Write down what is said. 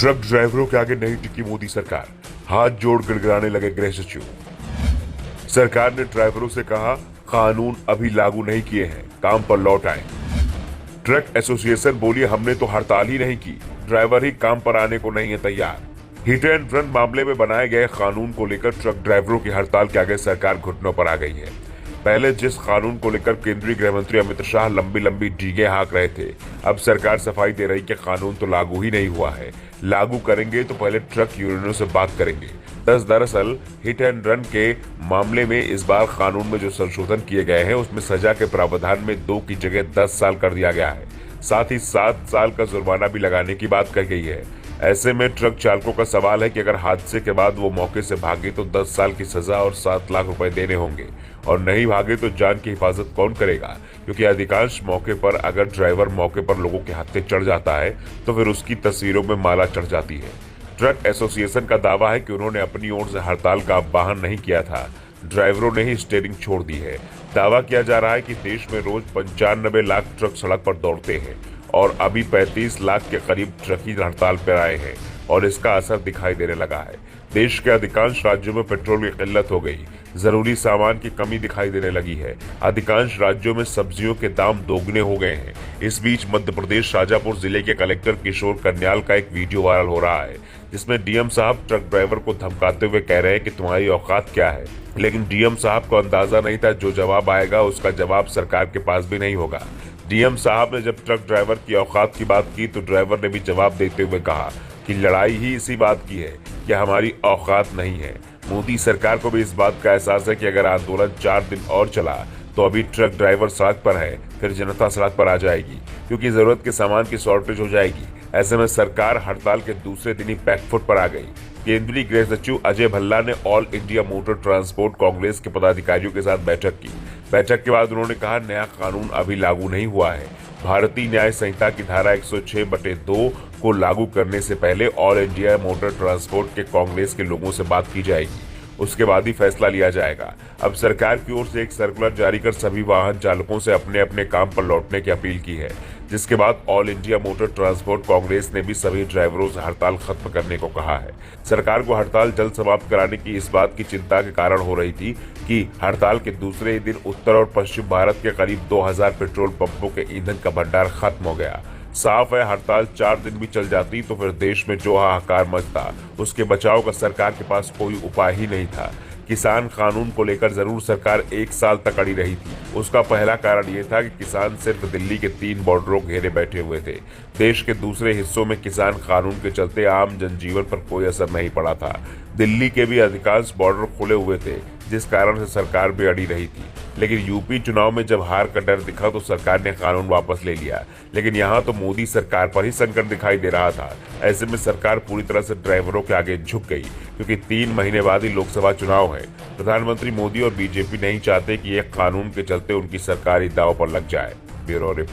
Truck ड्राइवरों के आगे नहीं टिकी मोदी सरकार, हाथ जोड़ गिड़गिड़ाने लगे गृह सचिव। सरकार ने ड्राइवरों से कहा, कानून अभी लागू नहीं किए हैं, काम पर लौट आए। ट्रक एसोसिएशन बोली, हमने तो हड़ताल ही नहीं की, ड्राइवर ही काम पर आने को नहीं है तैयार। हिट एंड रन मामले में बनाए गए कानून को लेकर ट्रक ड्राइवरों की हड़ताल के आगे सरकार घुटनों पर आ गई है। पहले जिस कानून को लेकर केंद्रीय गृह मंत्री अमित शाह लंबी लंबी डीगे हाँक रहे थे, अब सरकार सफाई दे रही कि कानून तो लागू ही नहीं हुआ है, लागू करेंगे तो पहले ट्रक यूनियनों से बात करेंगे। दरअसल हिट एंड रन के मामले में इस बार कानून में जो संशोधन किए गए हैं उसमें सजा के प्रावधान में 2 की जगह 10 साल कर दिया गया है। साथ ही 7 साल का जुर्माना भी लगाने की बात कही गई है। ऐसे में ट्रक चालकों का सवाल है कि अगर हादसे के बाद वो मौके से भागे तो 10 साल की सजा और 7 लाख रुपए देने होंगे, और नहीं भागे तो जान की हिफाजत कौन करेगा? क्योंकि अधिकांश मौके पर अगर ड्राइवर मौके पर लोगों के हत्थे चढ़ जाता है तो फिर उसकी तस्वीरों में माला चढ़ जाती है। ट्रक एसोसिएशन का दावा है कि उन्होंने अपनी ओर से हड़ताल का आह्वान नहीं किया था, ड्राइवरों ने ही स्टीयरिंग छोड़ दी है। दावा किया जा रहा है कि देश में रोज 95 लाख ट्रक सड़क पर दौड़ते हैं और अभी 35 लाख के करीब ट्रक ही हड़ताल पर आए हैं और इसका असर दिखाई देने लगा है। देश के अधिकांश राज्यों में पेट्रोल की किल्लत हो गई, जरूरी सामान की कमी दिखाई देने लगी है। अधिकांश राज्यों में सब्जियों के दाम दोगुने हो गए हैं। इस बीच मध्य प्रदेश शाजापुर जिले के कलेक्टर किशोर कन्याल का एक वीडियो वायरल हो रहा है, जिसमें डीएम साहब ट्रक ड्राइवर को धमकाते हुए कह रहे हैं कि तुम्हारी औकात क्या है। लेकिन डीएम साहब को अंदाजा नहीं था जो जवाब आएगा उसका जवाब सरकार के पास भी नहीं होगा। डीएम साहब ने जब ट्रक ड्राइवर की औकात की बात की तो ड्राइवर ने भी जवाब देते हुए कहा कि लड़ाई ही इसी बात की है कि हमारी औकात नहीं है। मोदी सरकार को भी इस बात का एहसास है कि अगर आंदोलन 4 दिन और चला तो अभी ट्रक ड्राइवर सड़क पर है, फिर जनता सड़क पर आ जाएगी क्योंकि जरूरत के सामान की शॉर्टेज हो जाएगी। ऐसे में सरकार हड़ताल के दूसरे दिन ही बैकफुट पर आ गई। केंद्रीय गृह सचिव अजय भल्ला ने all India motor transport Congress के पदाधिकारियों के साथ बैठक की। बैठक के बाद उन्होंने कहा, नया कानून अभी लागू नहीं हुआ है। भारतीय न्याय संहिता की धारा 106/2 को लागू करने से पहले ऑल इंडिया मोटर ट्रांसपोर्ट के कांग्रेस के लोगों से बात की जाएगी, उसके बाद ही फैसला लिया जाएगा। अब सरकार की ओर से एक सर्कुलर जारी कर सभी वाहन चालकों से अपने अपने काम पर लौटने की अपील की है, जिसके बाद all India motor transport Congress ने भी सभी ड्राइवरों से हड़ताल खत्म करने को कहा है। सरकार को हड़ताल जल्द समाप्त कराने की इस बात की चिंता के कारण हो रही थी कि हड़ताल के दूसरे दिन उत्तर और पश्चिम भारत के करीब 2000 पेट्रोल पंपों के ईंधन का भंडार खत्म हो गया। साफ है, हड़ताल 4 दिन भी चल जाती तो फिर देश में जो हाहाकार मचता उसके बचाव का सरकार के पास कोई उपाय ही नहीं था। किसान कानून को लेकर जरूर सरकार 1 साल तक अड़ी रही थी। उसका पहला कारण ये था कि किसान सिर्फ दिल्ली के 3 बॉर्डरों घेरे बैठे हुए थे। देश के दूसरे हिस्सों में किसान कानून के चलते आम जनजीवन पर कोई असर नहीं पड़ा था। दिल्ली के भी अधिकांश बॉर्डर खुले हुए थे, जिस कारण से सरकार भी अड़ी रही थी। लेकिन यूपी चुनाव में जब हार का डर दिखा तो सरकार ने कानून वापस ले लिया। लेकिन यहाँ तो मोदी सरकार पर ही संकट दिखाई दे रहा था। ऐसे में सरकार पूरी तरह से ड्राइवरों के आगे झुक गई, क्योंकि 3 महीने बाद ही लोकसभा चुनाव है। प्रधानमंत्री मोदी और बीजेपी नहीं चाहते कि एक कानून के चलते उनकी सरकार ही दांव पर लग जाए। Bureau report.